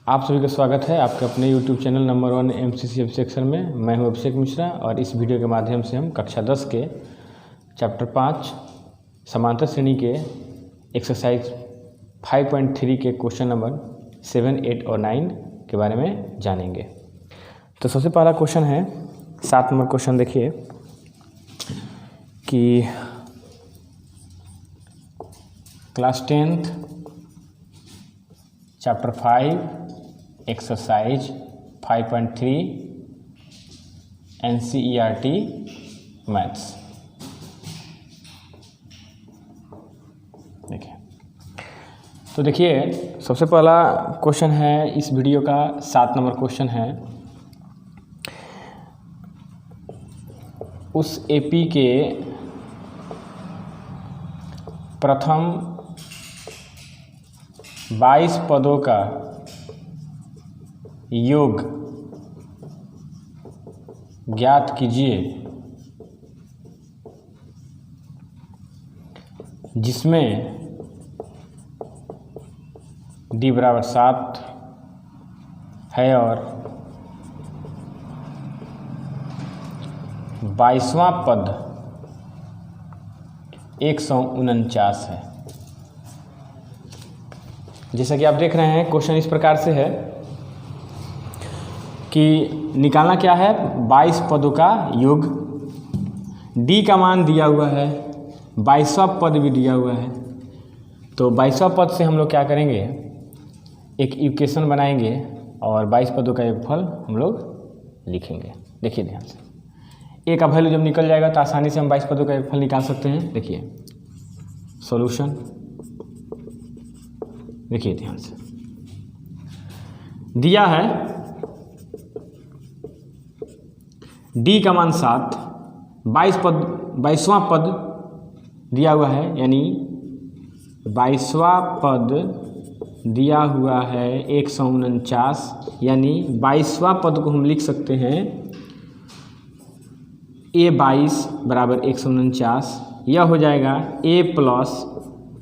आप सभी का स्वागत है आपके अपने YouTube channel number 1 MCCF section में। मैं हूं अभिषेक मिश्रा और इस वीडियो के माध्यम से हम कक्षा 10 के चैप्टर 5 समांतर श्रेणी के एक्सरसाइज 5.3 के क्वेश्चन नंबर 7, 8 और 9 के बारे में जानेंगे। तो सबसे पहला क्वेश्चन है 7 नंबर क्वेश्चन। देखिए कि class 10th chapter 5 exercise 5.3 NCERT maths. देखिए तो देखिए सबसे पहला क्वेश्चन है इस वीडियो का 7 नंबर क्वेश्चन है। उस एपी के प्रथम 22 पदों का योग ज्ञात कीजिए जिसमें d बराबर 7 है और 22वां पद 149 है। जैसा कि आप देख रहे हैं क्वेश्चन इस प्रकार से है कि निकालना क्या है, 22 पदों का योग। d का मान दिया हुआ है, 22वां पद भी दिया हुआ है। तो 22वां पद से हम लोग क्या करेंगे, एक इक्वेशन बनाएंगे और 22 पदों का योगफल हम लोग लिखेंगे। देखिए ध्यान से, a का वैल्यू जब निकल जाएगा तो आसानी से हम 22 पदों का योगफल निकाल सकते हैं। देखिए सॉल्यूशन, देखिए ध्यान से दिया है d का मान 7, 22वां पद दिया हुआ है, यानी 22वां पद दिया हुआ है 149, यानी 22वां पद को हम लिख सकते हैं a22 बराबर 149। यह हो जाएगा a plus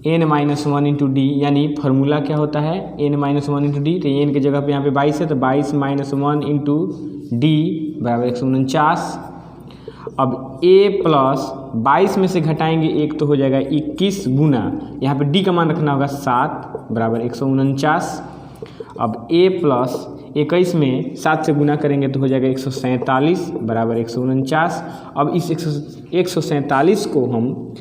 n-1 into D, यानी फार्मूला क्या होता है n-1 इंटू डी। तो n की जगह पे यहाँ पे 22 है तो 22 - 1 इंटू डी बराबर 149। अब a प्लस 22 में से घटाएंगे 1 तो हो जाएगा 21 गुना, यहाँ पे d का मान रखना होगा 7 बराबर 149। अब a प्लस 21 में 7 से गुना करेंगे तो हो जाएगा 147 बराबर 149। अब इस 147 को हम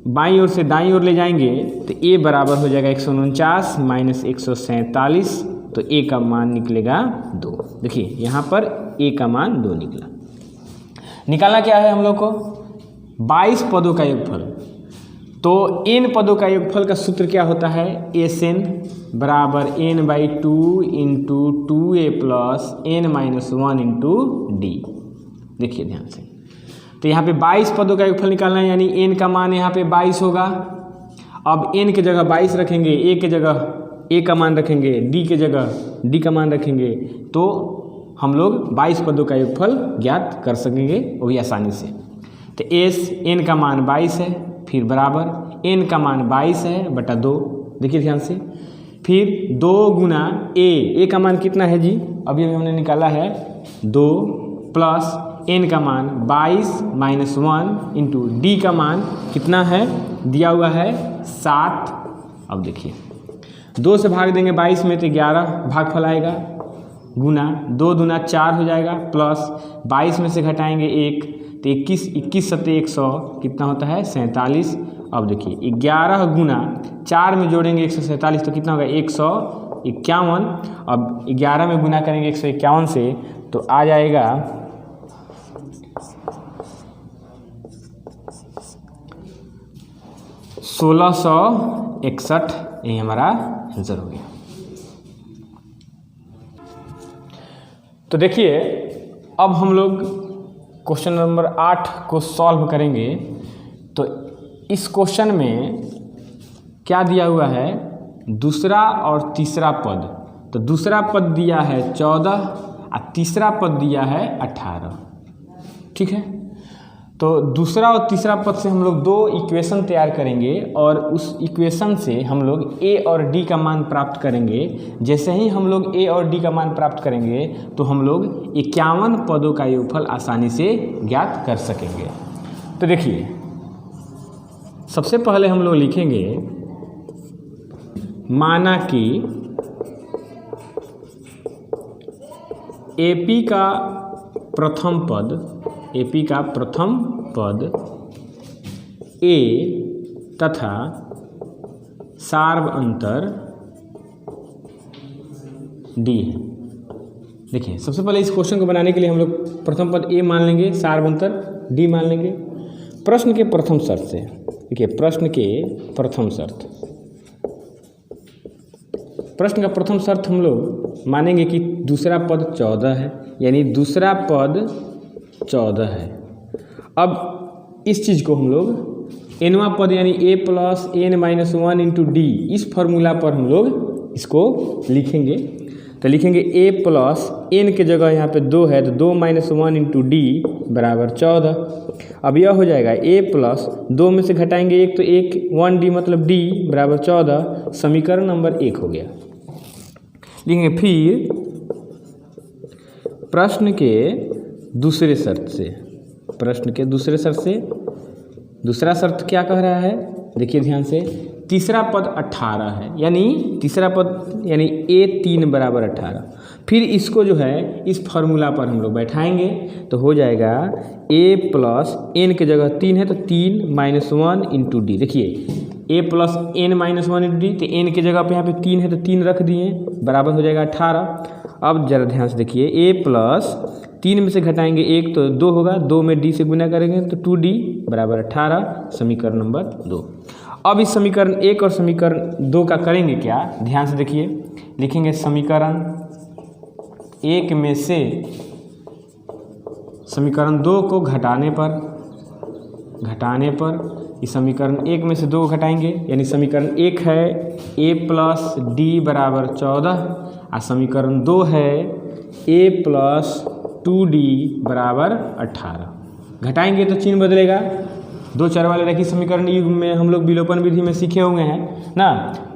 बाईं ओर से दाईं ओर ले जाएंगे तो a बराबर हो जाएगा 149 माइनस 147, तो a का मान निकलेगा 2। देखिए यहाँ पर a का मान 2 निकला। निकालना क्या है हम लोग को, 22 पदों का योगफल। तो n पदों का योगफल का सूत्र क्या होता है, SN बराबर n/2 into 2a plus n-1 into D. देखिए ध्यान से, तो यहाँ पे 22 पदों का योगफल निकालना है, यानी n का मान यहाँ पे 22 होगा। अब n की जगह 22 रखेंगे, a की जगह a का मान रखेंगे, d की जगह d का मान रखेंगे, तो हम लोग 22 पदों का योगफल ज्ञात कर सकेंगे वो भी आसानी से। तो n का मान 22 है, फिर बराबर n का मान 22 है बटा 2। देखिए ध्यान से, फिर 2 गुना a का मान कितना है जी, अभी हमने निकाला है 2 प्लस n का मान 22 - 1 इंटू डी का मान कितना है, दिया हुआ है 7। अब देखिए 2 से भाग देंगे 22 में तो 11 भागफल आएगा, गुना 2 दूना 4 हो जाएगा, प्लस 22 में से घटाएंगे 1 तो 21 सत्ते 100 कितना होता है 47। अब देखिए 11 गुना 4 में जोड़ेंगे 147 तो कितना होगा 151। अब 11 में गुना करेंगे 151 से तो आ जाएगा 1661। यही हमारा आंसर हो गया। तो देखिए अब हम लोग क्वेश्चन नंबर 8 को सॉल्व करेंगे। तो इस क्वेश्चन में क्या दिया हुआ है, दूसरा और तीसरा पद। तो दूसरा पद दिया है 14 और तीसरा पद दिया है 18। ठीक है, तो दूसरा और तीसरा पद से हम लोग दो इक्वेशन तैयार करेंगे और उस इक्वेशन से हम लोग ए और डी का मान प्राप्त करेंगे। जैसे ही हम लोग ए और डी का मान प्राप्त करेंगे तो हम लोग 51 पदों का योगफल आसानी से ज्ञात कर सकेंगे। तो देखिए, सबसे पहले हम लोग लिखेंगे माना कि एपी का प्रथम पद ए तथा सार्व अंतर डी है। देखिए, सबसे पहले इस क्वेश्चन को बनाने के लिए हम लोग प्रथम पद ए मान लेंगे, सार्व अंतर डी मान लेंगे। प्रश्न के प्रथम शर्त से, देखिए प्रश्न का प्रथम शर्त हम लोग मानेंगे कि दूसरा पद 14 है, यानी दूसरा पद 14 है। अब इस चीज़ को हम लोग एनवा पद यानी a plus n minus 1 into D, इस फॉर्मूला पर हम लोग इसको लिखेंगे। तो लिखेंगे a प्लस एन के जगह यहाँ पे 2 है तो 2 माइनस 1 इंटू डी बराबर 14। अब यह हो जाएगा a प्लस 2 में से घटाएंगे 1 तो 1 1 डी मतलब d बराबर 14। समीकरण नंबर 1 हो गया। लिखेंगे फिर प्रश्न के दूसरे शर्त से, दूसरा शर्त क्या कह रहा है, देखिए ध्यान से, तीसरा पद 18 है, यानी तीसरा पद यानी a3 बराबर 18। फिर इसको जो है इस फॉर्मूला पर हम लोग बैठाएंगे तो हो जाएगा a प्लस एन के जगह 3 है तो 3 माइनस 1 इंटू डी। देखिए a plus n minus 1 into D, तो एन के जगह पे यहाँ पे 3 है तो 3 रख दिए, बराबर हो जाएगा 18। अब जरा ध्यान से देखिए, a प्लस 3 में से घटाएंगे 1 तो 2 होगा, 2 में d से गुना करेंगे तो 2d बराबर 18। समीकरण नंबर 2। अब इस समीकरण 1 और समीकरण 2 का करेंगे क्या, ध्यान से देखिए। लिखेंगे समीकरण 1 में से समीकरण 2 को घटाने पर इस समीकरण 1 में से 2 घटाएंगे, यानी समीकरण 1 है a प्लस डी बराबर 14 और समीकरण 2 है a प्लस 2d बराबर 18। घटाएंगे तो चिन्ह बदलेगा, 2 4 वाले रखी समीकरण युग में हम लोग विलोपन विधि में सीखे हुए हैं ना,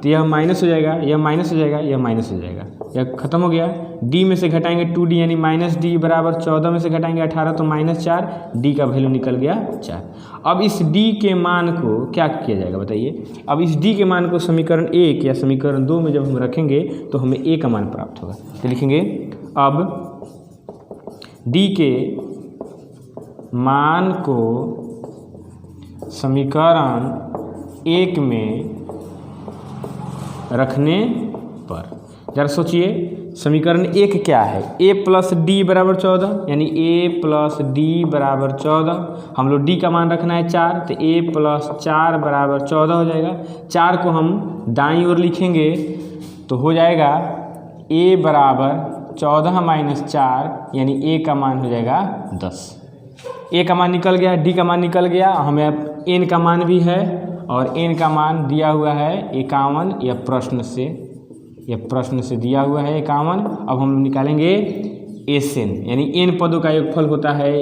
तो यह माइनस हो जाएगा, यह माइनस हो जाएगा, यह माइनस हो जाएगा, यह खत्म हो गया। d में से घटाएंगे 2d यानी माइनस डी बराबर 14 में से घटाएंगे 18 तो माइनस 4, d का वैल्यू निकल गया 4। अब इस d के मान को क्या किया जाएगा बताइए। अब इस d के मान को समीकरण 1 या समीकरण 2 में जब हम रखेंगे तो हमें a का मान प्राप्त होगा। तो लिखेंगे अब d के मान को समीकरण 1 में रखने पर, जरा सोचिए समीकरण 1 क्या है, a प्लस डी बराबर 14, यानी a प्लस डी बराबर 14। हम लोग d का मान रखना है 4, तो a प्लस 4 बराबर 14 हो जाएगा। 4 को हम दाईं ओर लिखेंगे तो हो जाएगा a बराबर 14 माइनस 4, यानी a का मान हो जाएगा 10। a का मान निकल गया, d का मान निकल गया, हमें n का मान भी है और n का मान दिया हुआ है 51, यह प्रश्न से दिया हुआ है 51। अब हम निकालेंगे Sn, यानी n पदों का योगफल होता है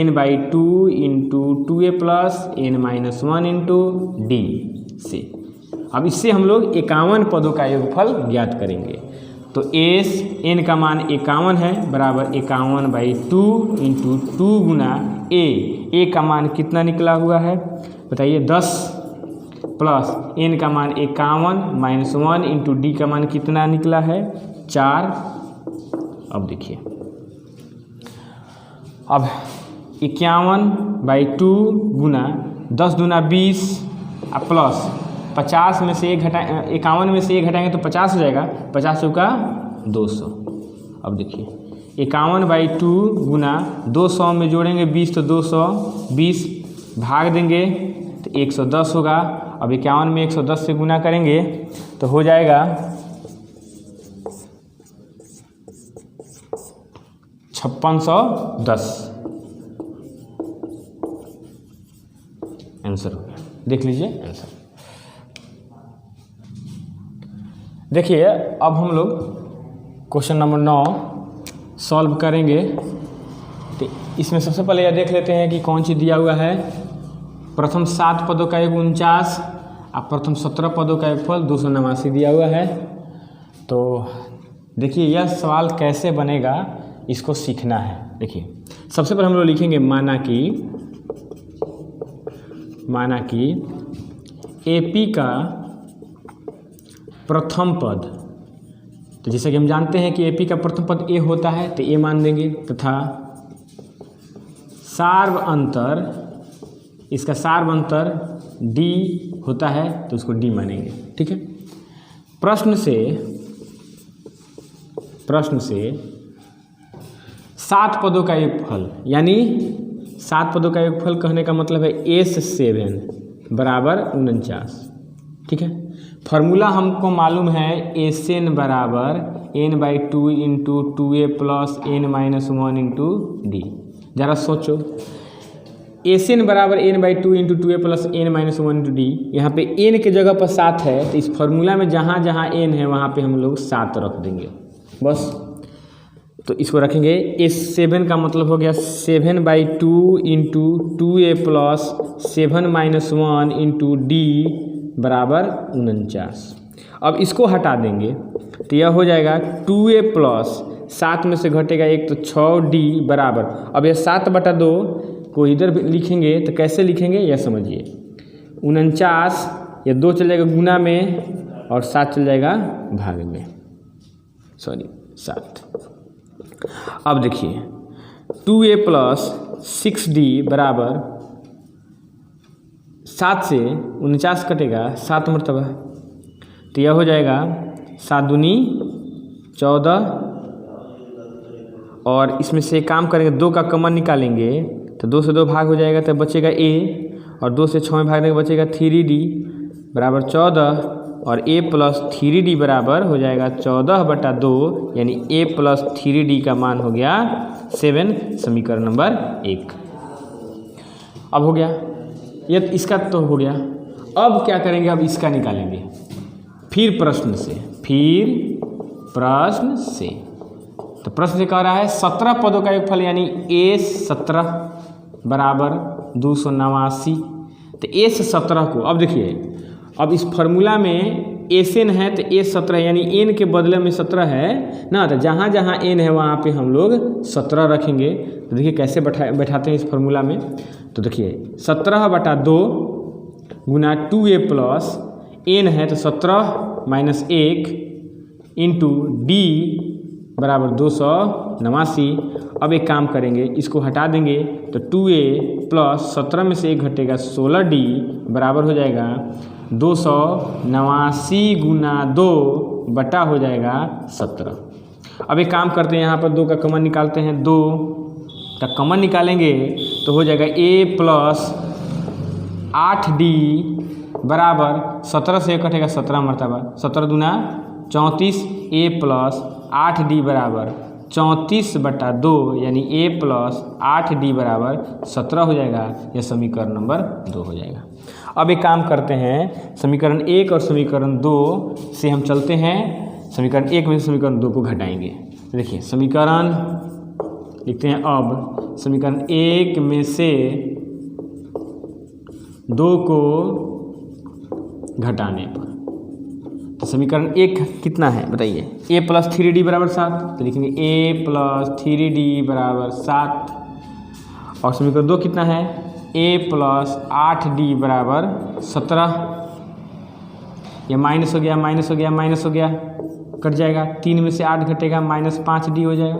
n/2 into 2a plus n minus 1 into D से। अब इससे हम लोग 51 पदों का योगफल ज्ञात करेंगे। तो n का मान 51 है बराबर 51/2 इंटू 2 गुना a का मान कितना निकला हुआ है बताइए, 10 प्लस n का मान 51 माइनस 1 इंटू डी का मान कितना निकला है 4। अब देखिए, अब 51/2 गुना 10 दूना 20 प्लस 50 में से 51 में से 1 घटाएंगे तो 50 हो जाएगा, 50 चौका 200। अब देखिए 51/2 गुना 200 में जोड़ेंगे 20 तो 220 भाग देंगे तो 110 होगा। अब 51 में 110 से गुना करेंगे तो हो जाएगा 5610 आंसर हो गया। देख लीजिए आंसर। देखिए अब हम लोग क्वेश्चन नंबर 9 सॉल्व करेंगे। तो इसमें सबसे पहले यह देख लेते हैं कि कौन सी दिया हुआ है। प्रथम 7 पदों का योग 49 और प्रथम 17 पदों का योगफल 289 दिया हुआ है। तो देखिए यह सवाल कैसे बनेगा इसको सीखना है। देखिए सबसे पहले हम लोग लिखेंगे माना कि एपी का प्रथम पद, तो जैसे कि हम जानते हैं कि एपी का प्रथम पद ए होता है तो ए मान देंगे, तथा सार्व अंतर, इसका सार्व अंतर डी होता है तो उसको डी मानेंगे। ठीक है। प्रश्न से 7 पदों का योगफल, यानी 7 पदों का योगफल कहने का मतलब है S7 बराबर 49। ठीक है। फार्मूला हमको मालूम है Sn बराबर n/2 into 2a plus n-1 into D. ज़रा सोचो, Sn बराबर n/2 into 2a plus n-1 into D. यहाँ पे n के जगह पर 7 है तो इस फार्मूला में जहाँ जहाँ n है वहाँ पे हम लोग 7 रख देंगे बस। तो इसको रखेंगे S7 का मतलब हो गया 7/2 into 2a plus 7-1 into D बराबर 49। अब इसको हटा देंगे तो यह हो जाएगा 2a प्लस 7 में से घटेगा 1 तो 6d बराबर, अब यह 7/2 को इधर लिखेंगे तो कैसे लिखेंगे यह समझिए। 49 या 2 चल जाएगा गुना में और 7 चल जाएगा भाग में, 7। अब देखिए 2a प्लस 6d बराबर 7 से 49 कटेगा 7 मरतबा, तो यह हो जाएगा 7 दूनी 14, और इसमें से काम करेंगे 2 का कॉमन निकालेंगे तो 2 से 2 भाग हो जाएगा तो बचेगा a, और 2 से 6 में भागने का बचेगा 3d बराबर 14, और a प्लस 3d बराबर हो जाएगा 14/2, यानी a प्लस 3d का मान हो गया 7, समीकरण नंबर 1। अब हो गया ये, इसका तो हो गया। अब क्या करेंगे, अब इसका निकालेंगे फिर प्रश्न से। तो प्रश्न से कह रहा है 17 पदों का योगफल यानी A17 बराबर 289। तो A17 को अब देखिए, अब इस फार्मूला में Sn है तो A17 यानी n के बदले में 17 है ना, तो जहाँ जहाँ n है वहाँ पे हम लोग 17 रखेंगे। तो देखिए कैसे बैठाते हैं इस फार्मूला में। तो देखिए 17/2 गुना 2a प्लस n है तो 17 - 1 इंटू डी बराबर 289। अब एक काम करेंगे, इसको हटा देंगे तो 2a प्लस 17 में से 1 घटेगा 16d बराबर हो जाएगा 289 गुना 2 बटा हो जाएगा 17। अब एक काम करते हैं, यहाँ पर 2 का कॉमन निकालते हैं, 2 का कॉमन निकालेंगे तो हो जाएगा a प्लस 8d बराबर 17 से 1 कटेगा 17 मरतबा, 17 दूना 34, a प्लस 8d बराबर 34/2, यानी a प्लस 8d बराबर 17 हो जाएगा। यह समीकरण नंबर 2 हो जाएगा। अब एक काम करते हैं, समीकरण 1 और समीकरण 2 से हम चलते हैं, समीकरण 1 में से समीकरण 2 को घटाएंगे। तो देखिए समीकरण लिखते हैं, अब समीकरण 1 में से 2 को घटाने पर तो समीकरण 1 कितना है बताइए, a प्लस 3d बराबर 7, तो लिखेंगे a प्लस 3d बराबर 7, और समीकरण 2 कितना है, a प्लस 8d बराबर 17। ये माइनस हो गया, कट जाएगा, 3 में से 8 घटेगा -5d हो जाएगा,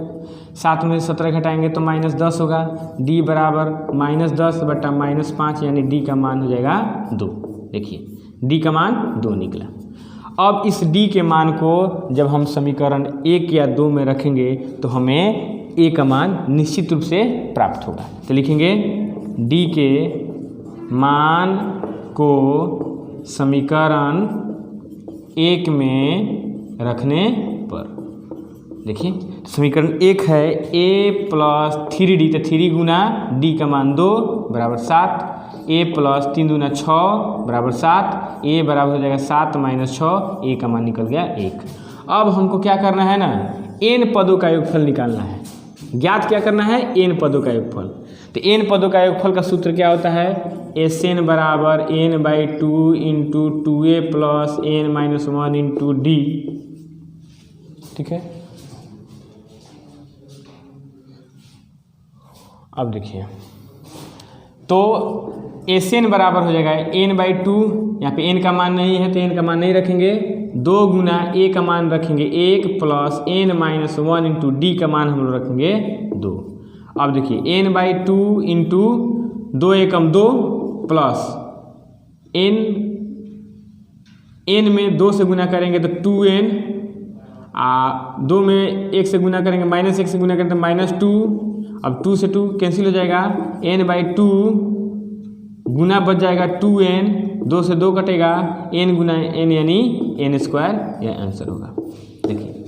7 में से 17 घटाएंगे तो -10 होगा, d बराबर -10/-5, यानी d का मान हो जाएगा 2। देखिए d का मान 2 निकला। अब इस d के मान को जब हम समीकरण 1 या 2 में रखेंगे तो हमें a का मान निश्चित रूप से प्राप्त होगा। तो लिखेंगे d के मान को समीकरण 1 में रखने पर, देखिए समीकरण 1 है a प्लस 3d, तो 3 गुना d का मान 2 बराबर 7, a प्लस 3 दूना 6 बराबर 7, a बराबर हो जाएगा 7 - 6, a का मान निकल गया 1। अब हमको क्या करना है ना, n पदों का योगफल निकालना है। ज्ञात क्या करना है, एन पदों का योगफल। तो एन पदों का योगफल का सूत्र क्या होता है, एस एन बराबर n by 2 into 2a plus n minus 1 into D. ठीक है, अब देखिए तो एस एन बराबर हो जाएगा एन बाई 2, यहाँ पे एन का मान नहीं है तो एन का मान नहीं रखेंगे, 2 गुना ए का मान रखेंगे 1 plus n minus 1 into D का मान हम लोग रखेंगे 2। अब देखिए N by 2 into 2 Ekam 2 plus N में 2 से गुना करेंगे तो 2n, 2 में 1 से गुना करेंगे -1 से गुना करेंगे तो -2। अब 2 से 2 कैंसिल हो जाएगा, n बाई 2 गुना बच जाएगा 2n, 2 से 2 कटेगा, n गुना n यानी n स्क्वायर, यह आंसर होगा। देखिए